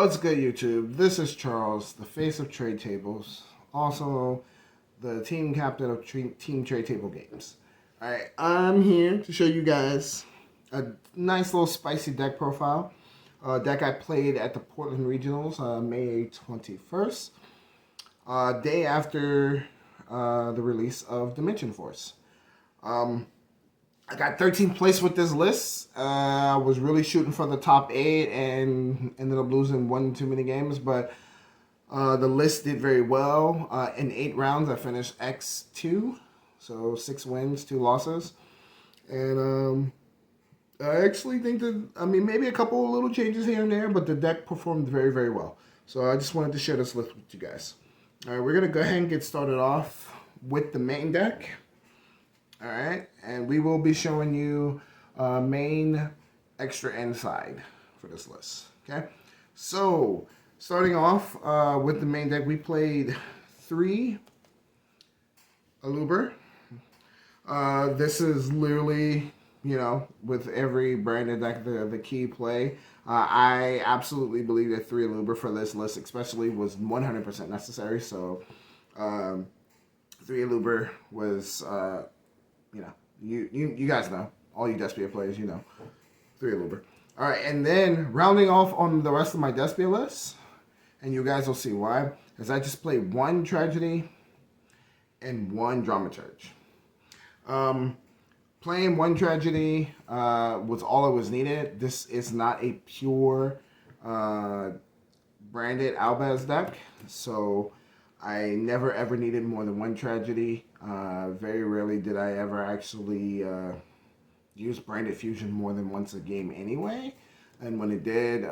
What's good, YouTube? This is Charles, the face of Trade Tables, also the team captain of Team Trade Table Games. Alright, I'm here to show you guys a nice little spicy deck profile. Deck I played at the Portland Regionals May 21st, day after the release of Dimension Force. I got 13th place with this list. I was really shooting for the top 8 and ended up losing one too many games, but the list did very well. In 8 rounds, I finished X2, so 6 wins, 2 losses. And I actually think that, maybe a couple of little changes here and there, but the deck performed very, very well. So I just wanted to share this list with you guys. All right, we're going to go ahead and get started off with the main deck. All right, and we will be showing you main, extra, and side for this list. Okay, so starting off with the main deck, we played 3 Aluber. This is literally, with every branded deck, the key play. I absolutely believe that 3 Aluber for this list, especially, was 100% necessary. So, 3 Aluber was. You guys know. All you Despia players, 3 Aluber. Alright, and then rounding off on the rest of my Despia list, and you guys will see why, is I just played 1 Tragedy and 1 Dramaturge. Playing 1 Tragedy was all it was needed. This is not a pure branded Albaz deck, so I never ever needed more than 1 Tragedy. Very rarely did I ever actually use branded fusion more than once a game anyway. And when it did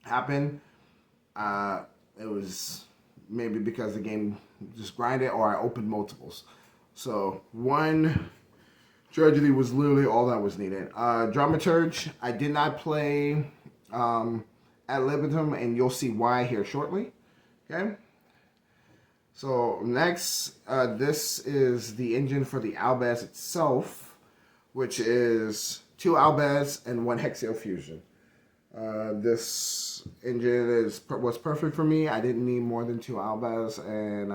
happen, it was maybe because the game just grinded or I opened multiples. So 1 Tragedy was literally all that was needed. Dramaturge, I did not play ad libitum, and you'll see why here shortly. Okay. So next, this is the engine for the Albaz itself, which is 2 Albaz and 1 Hexio Fusion. This engine was perfect for me. I didn't need more than 2 Albaz, and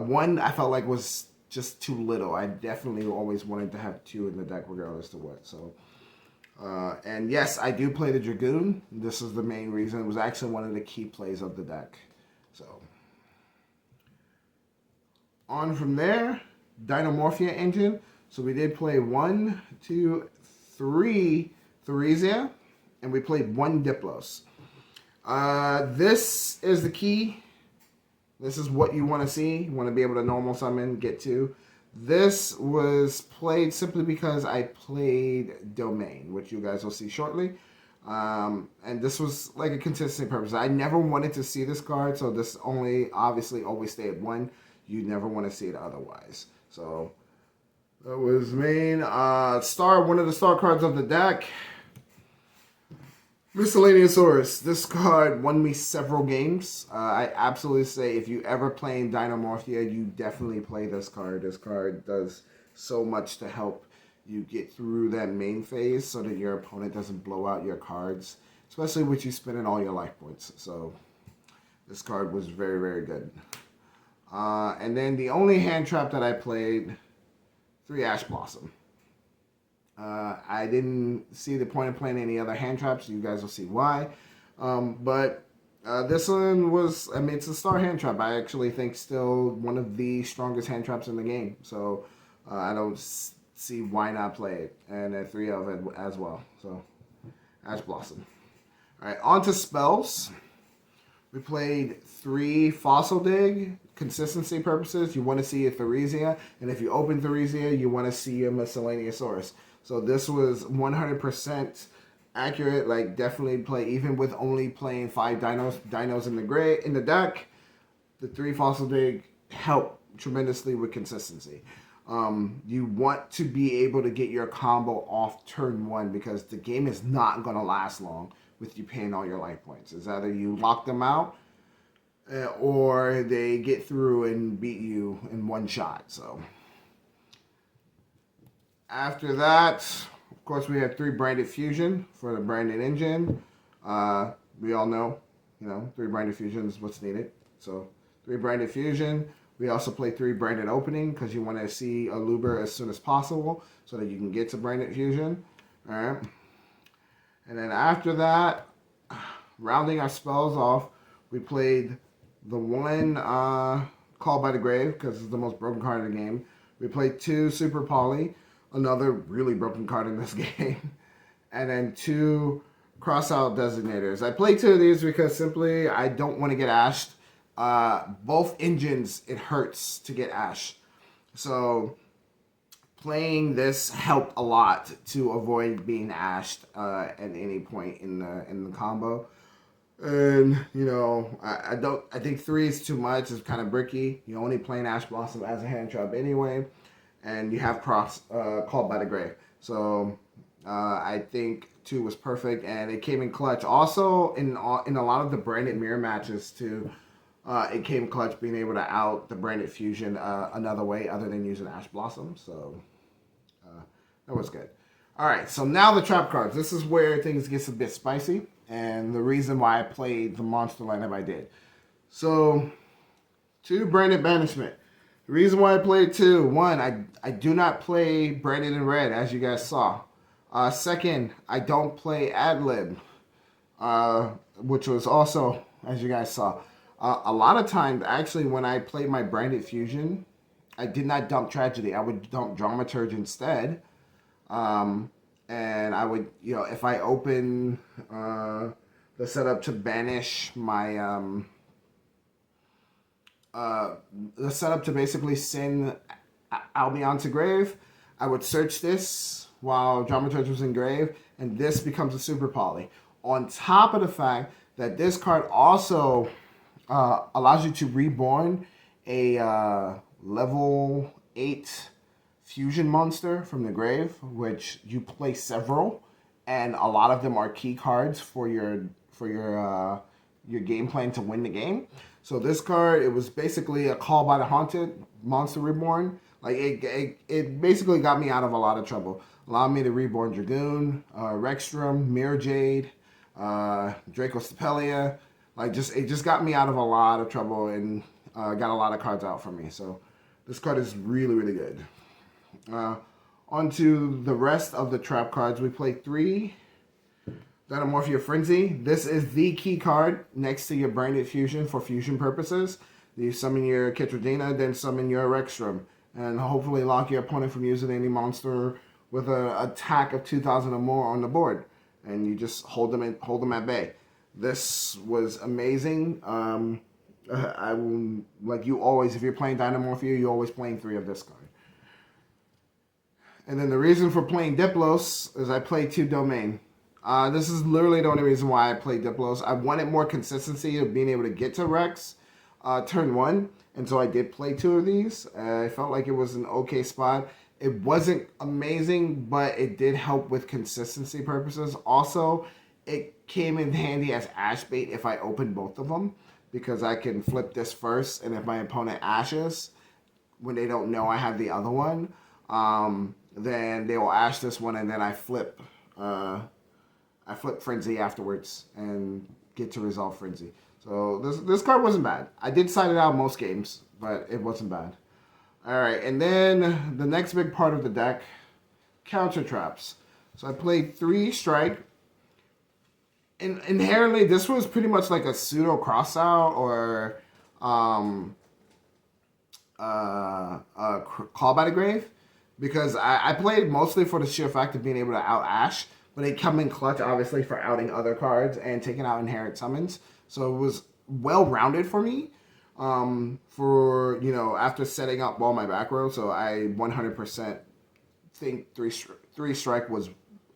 1 I felt like was just too little. I definitely always wanted to have 2 in the deck regardless to what. So, and yes, I do play the Dragoon. This is the main reason. It was actually one of the key plays of the deck. So. On from there, Dinomorphia engine. So we did play 1, 2, 3 Theresia, and we played 1 Diplos. This is the key. This is what you want to see. You want to be able to normal summon, get to. This was played simply because I played Domain, which you guys will see shortly. And this was like a consistency purpose. I never wanted to see this card, so this only obviously always stay at 1. You never want to see it otherwise. So that was main. One of the star cards of the deck, Miscellaneousaurus. This card won me several games. I absolutely say if you ever play in Dinomorphia, you definitely play this card. This card does so much to help you get through that main phase so that your opponent doesn't blow out your cards, especially with you spending all your life points. So this card was very, very good. And then the only hand trap that I played, 3 Ash Blossom. I didn't see the point of playing any other hand traps. You guys will see why. But this one was, it's a star hand trap. I actually think still one of the strongest hand traps in the game. So I don't see why not play it. And 3 of it as well. So Ash Blossom. All right, on to spells. We played 3 Fossil Dig. Consistency purposes, you want to see a Theresia, and if you open Theresia, you want to see a Miscellaneousaurus. So this was 100% accurate. Like, definitely play, even with only playing 5 dinos in the deck. The 3 Fossil Dig help tremendously with consistency. You want to be able to get your combo off turn 1 because the game is not going to last long with you paying all your life points. It's either you lock them out or they get through and beat you in 1 shot. So after that, of course, we have 3 branded fusion for the branded engine. we all know, 3 branded fusion is what's needed. So 3 branded fusion. We also play 3 branded opening because you want to see a Luber as soon as possible so that you can get to branded fusion. All right. And then after that, rounding our spells off, we played the one Called by the Grave because it's the most broken card in the game. We played 2 Super Poly, another really broken card in this game. And then 2 Crossout Designators. I played 2 of these because simply I don't want to get ashed. Both engines, it hurts to get ash. So playing this helped a lot to avoid being ashed at any point in the combo. And I think 3 is too much. It's kind of bricky. You're only playing Ash Blossom as a hand trap anyway, and you have Called by the Grave. So I think 2 was perfect, and it came in clutch. Also in a lot of the branded mirror matches too. It came clutch being able to out the branded fusion another way other than using Ash Blossom. So that was good. All right, so now the trap cards. This is where things gets a bit spicy, and the reason why I played the monster lineup I did. So 2 branded banishment. The reason why I played 2, 1, I do not play branded in red, as you guys saw. Second, I don't play ad-lib, which was also, as you guys saw. A lot of times, actually, when I played my branded fusion, I did not dump tragedy. I would dump dramaturge instead. And I would, if I open the setup to banish my, the setup to basically send Albion to grave, I would search this while Dramaturge was in grave, and this becomes a super poly. On top of the fact that this card also allows you to reborn a level 8 fusion monster from the grave, which you play several, and a lot of them are key cards for your game plan to win the game. So this card, it was basically a Call by the Haunted monster reborn. Like it basically got me out of a lot of trouble. Allowed me to reborn Dragoon, Rexstrom, Mirror Jade, Draco Stapelia. It just got me out of a lot of trouble and got a lot of cards out for me. So this card is really, really good. On to the rest of the trap cards. We play 3 Dinomorphia Frenzy. This is the key card next to your branded fusion for fusion purposes. You summon your Ketradina, then summon your Rexstrom, and hopefully lock your opponent from using any monster with an attack of 2,000 or more on the board, and you just hold them at bay. This was amazing. I will, like you always, if you're playing Dinomorphia, you're always playing 3 of this card. And then the reason for playing Diplos is I played 2 Domain. This is literally the only reason why I played Diplos. I wanted more consistency of being able to get to Rex turn 1, and so I did play 2 of these. I felt like it was an okay spot. It wasn't amazing, but it did help with consistency purposes. Also, it came in handy as ash bait if I opened both of them, because I can flip this first, and if my opponent ashes, when they don't know I have the other one, then they will ash this one, and then I flip Frenzy afterwards and get to resolve Frenzy. So this card wasn't bad. I did side it out most games, but it wasn't bad. Alright, and then the next big part of the deck, counter traps. So I played 3 Strike. And inherently, this was pretty much like a pseudo crossout or Call by the Grave. Because I played mostly for the sheer fact of being able to out Ash, but they come in clutch, obviously, for outing other cards and taking out inherent summons. So it was well-rounded for me after setting up all my back row. So I 100% think 3 Strike was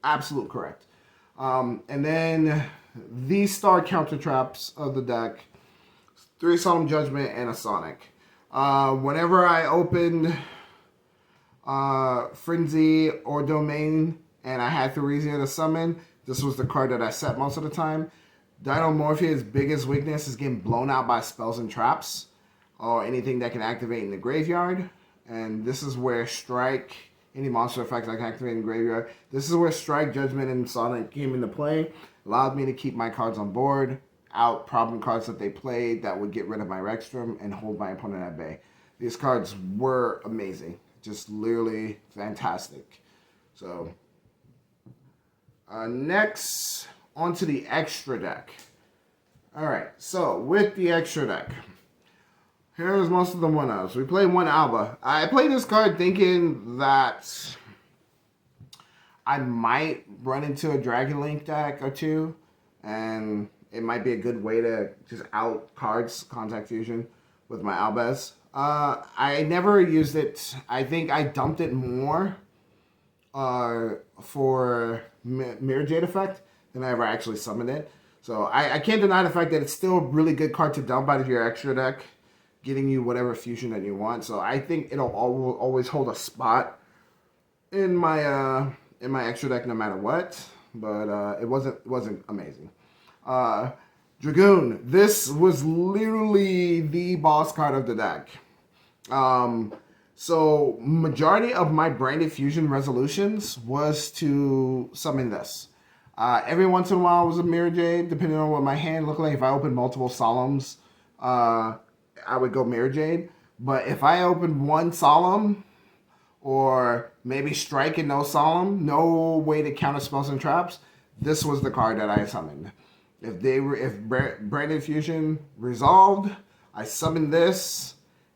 absolute correct. And then these star counter traps of the deck, 3 Solemn Judgment and a Sonic. Whenever I opened Frenzy or Domain and I had Theresia to summon, this was the card that I set most of the time. Dinomorphia's biggest weakness is getting blown out by spells and traps or anything that can activate in the graveyard. And this is where Strike, any monster effects I can activate in the graveyard, this is where Strike, Judgment, and Sonic came into play. allowed me to keep my cards on board, out problem cards that they played that would get rid of my Rexstrom and hold my opponent at bay. These cards were amazing, just literally fantastic. So next, onto the extra deck. All right, so with the extra deck, here's most of the one-ups. We played one Alba. I played this card thinking that I might run into a Dragon Link deck or two, and it might be a good way to just out cards Contact Fusion with my Albez. I never used it. I think I dumped it more for Mirror Jade effect than I ever actually summoned it. So I can't deny the fact that it's still a really good card to dump out of your extra deck, getting you whatever fusion that you want. So I think it'll always hold a spot in my extra deck no matter what. But it wasn't amazing. Dragoon. This was literally the boss card of the deck. So majority of my Branded Fusion resolutions was to summon this. Every once in a while was a Mirror Jade, depending on what my hand looked like. If I opened multiple Solemns, I would go Mirror Jade. But if I opened one Solemn, or maybe Strike and no Solemn, no way to counter spells and traps, this was the card that I summoned. If Branded Fusion resolved, I summoned this,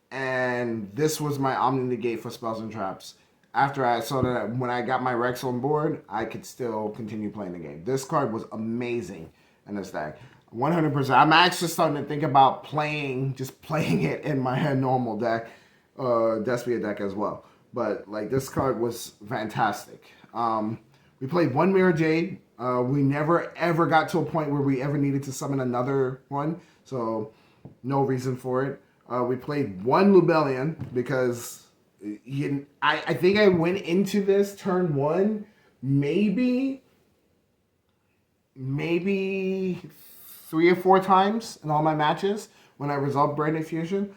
and this was my Omni Negate for spells and traps. After I saw that when I got my Rex on board, I could still continue playing the game. This card was amazing in this deck. 100%. I'm actually starting to think about just playing it in my normal deck, Despia deck as well. But like, this card was fantastic. We played one Mirror Jade. We never ever got to a point where we ever needed to summon another one, so no reason for it. We played one Lubellion because I think I went into this turn one maybe 3 or 4 times in all my matches when I resolved Branded Fusion.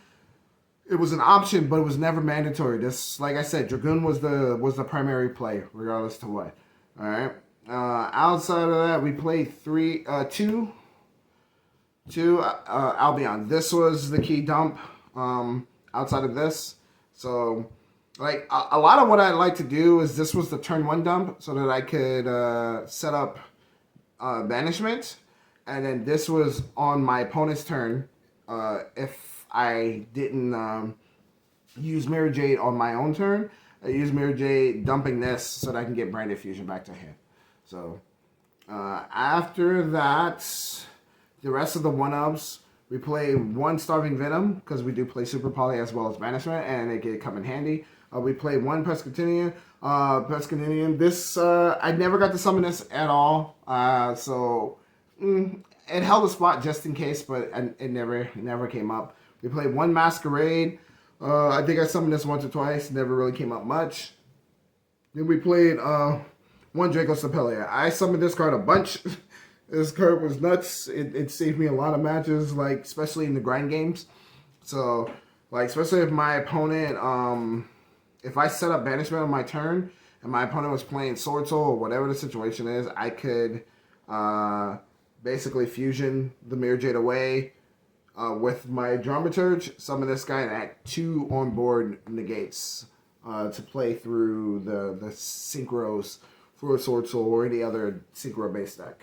It was an option, but it was never mandatory. This, like I said, Dragoon was the primary play, regardless to what. All right. Outside of that, we played two Albion. This was the key dump. Outside of this, so like a lot of what I like to do is this was the turn 1 dump, so that I could set up banishment, and then this was on my opponent's turn. If I didn't use Mirror Jade on my own turn, I use Mirror Jade dumping this so that I can get Branded Fusion back to him. So after that, the rest of the 1-ups, we play one Starving Venom, because we do play Super Poly as well as Banishment, and it can come in handy. We play one Pescatinian. This, I never got to summon this at all, so it held a spot just in case, but it never came up. We played one Masquerade. I think I summoned this once or twice, never really came up much. Then we played one Draco Sapelia. I summoned this card a bunch. This card was nuts. It saved me a lot of matches, like especially in the grind games. So, like especially if my opponent, if I set up banishment on my turn and my opponent was playing Sword Soul or whatever the situation is, I could basically fusion the Mirror Jade away with my Dramaturge, summon this guy, and add 2 onboard negates to play through the synchros for a Sword Soul or any other synchro base deck.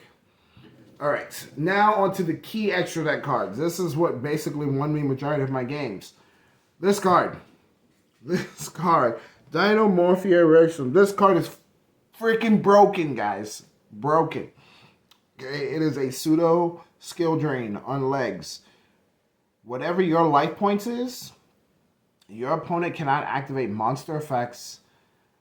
Alright, now onto the key extra deck cards. This is what basically won me majority of my games. This card, Dinomorphia Rexstrom. This card is freaking broken, guys. Broken. Okay, it is a pseudo skill drain on legs. Whatever your life points is, your opponent cannot activate monster effects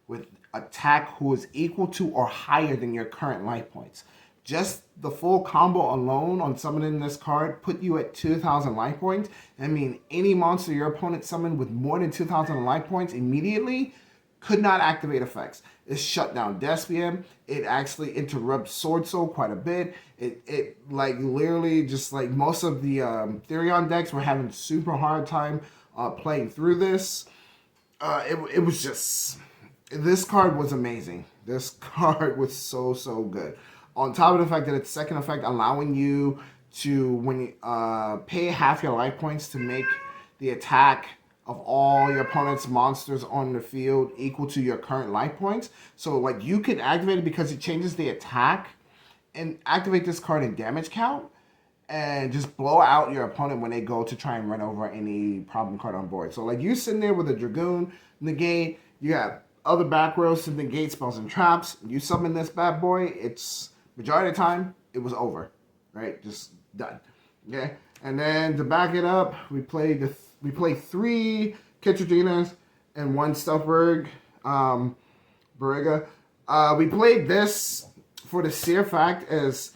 with attack who is equal to or higher than your current life points. Just the full combo alone on summoning this card put you at 2,000 life points. I mean, any monster your opponent summoned with more than 2,000 life points immediately could not activate effects. It shut down Despia. It actually interrupts Sword Soul quite a bit. It like literally just like most of the Therion decks were having super hard time playing through this. It was just, this card was amazing. This card was so good. On top of the fact that it's second effect, allowing you to when you, pay half your life points to make the attack of all your opponent's monsters on the field equal to your current life points. So like you could activate it because it changes the attack and activate this card in damage count and just blow out your opponent when they go to try and run over any problem card on board. So like you sitting there with a Dragoon, negate, you have other back rows to negate spells and traps. You summon this bad boy, it's majority of the time it was over, right? Just done. Okay, and then to back it up, we played 3 Ketradinas and 1 Stealthberg Bariga. We played this for the sheer fact as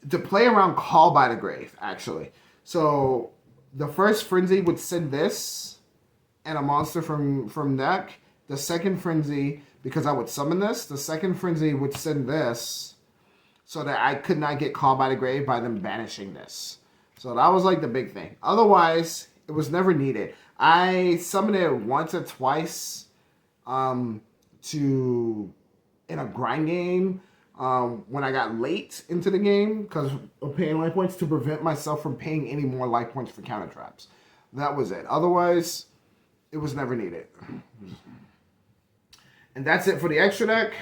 to play around Call by the Grave, actually. So the first Frenzy would send this and a monster from deck. The second Frenzy, because I would summon this, the second Frenzy would send this so that I could not get Called by the Grave by them banishing this. So that was like the big thing. Otherwise, it was never needed. I summoned it once or twice in a grind game when I got late into the game because of paying life points to prevent myself from paying any more life points for counter traps. That was it. Otherwise, it was never needed. And that's it for the extra deck.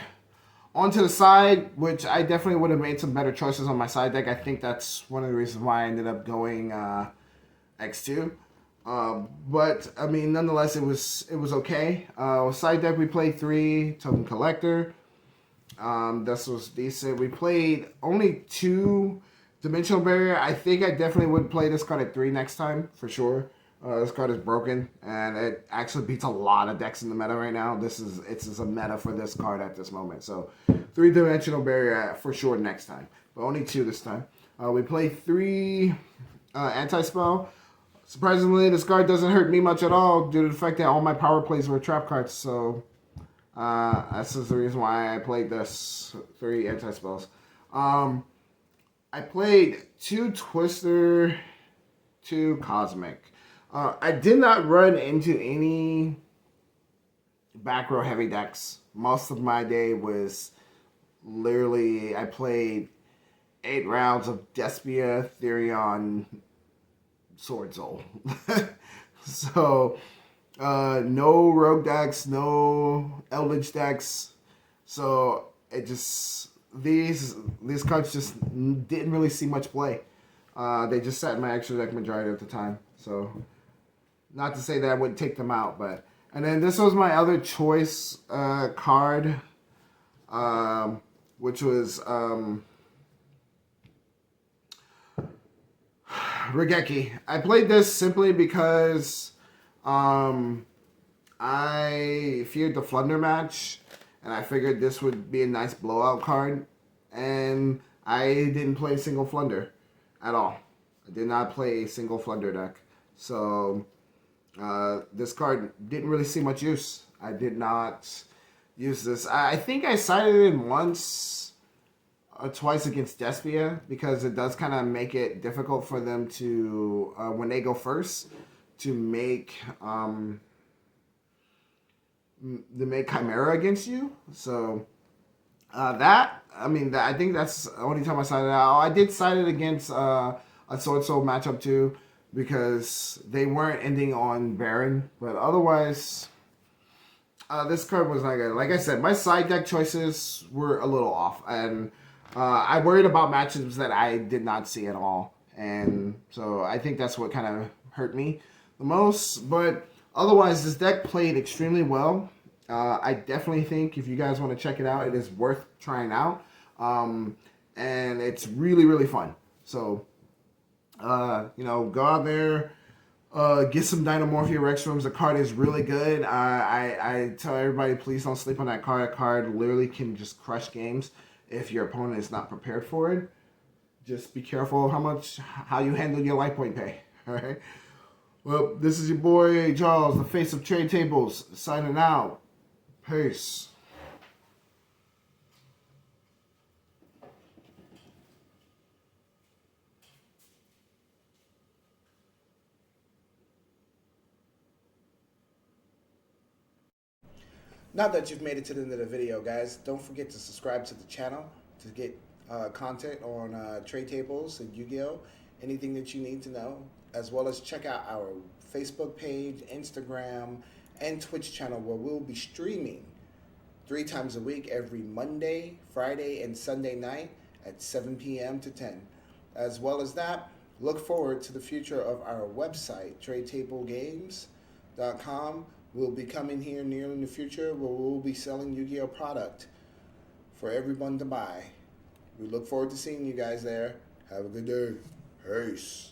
Onto the side, which I definitely would have made some better choices on my side deck. I think that's one of the reasons why I ended up going X2. But I mean, nonetheless, it was okay. Side deck, we played 3 Token Collector. This was decent. We played only 2 Dimensional Barrier. I think I definitely would play this card at 3 next time for sure. This card is broken, and it actually beats a lot of decks in the meta right now. It's a meta for this card at this moment. So 3-dimensional barrier for sure next time, but only 2 this time. We play 3 anti-spell. Surprisingly, this card doesn't hurt me much at all due to the fact that all my power plays were trap cards. So this is the reason why I played this 3 anti-spells. I played 2 Twister, 2 Cosmic. I did not run into any back row heavy decks. Most of my day was literally, I played 8 rounds of Despia, Therion, Sword Soul. So, no rogue decks, no Eldritch decks. So, it just, these cards just didn't really see much play. They just sat in my extra deck majority of the time. So, not to say that I wouldn't take them out, but... And then this was my other choice card, which was Regeki. I played this simply because I feared the Flunder match, and I figured this would be a nice blowout card, and I didn't play a single Flunder at all. I did not play a single Flunder deck. So... this card didn't really see much use. I did not use this. I think I sided in once or twice against Despia because it does kind of make it difficult for them to, when they go first, to make Chimera against you. So I think that's the only time I sided out. I did side it against a Sword Soul matchup too, because they weren't ending on Baron, but otherwise, this card was not good. Like I said, my side deck choices were a little off, and I worried about matchups that I did not see at all, and so I think that's what kind of hurt me the most. But otherwise, this deck played extremely well. I definitely think if you guys want to check it out, it is worth trying out, and it's really, really fun. So... go out there, get some Dinomorphia Rextrums. The card is really good. I tell everybody, please don't sleep on that card. That card literally can just crush games if your opponent is not prepared for it. Just be careful how you handle your life point pay. All right. Well, this is your boy Charles, the face of Trade Tables, signing out. Peace. Now that you've made it to the end of the video, guys, don't forget to subscribe to the channel to get content on trade tables and Yu-Gi-Oh, anything that you need to know, as well as check out our Facebook page, Instagram, and Twitch channel where we'll be streaming 3 times a week every Monday, Friday, and Sunday night at 7 p.m. to 10. As well as that, look forward to the future of our website, TradeTableGames.com. We'll be coming here near in the future where we'll be selling Yu-Gi-Oh product for everyone to buy. We look forward to seeing you guys there. Have a good day. Peace.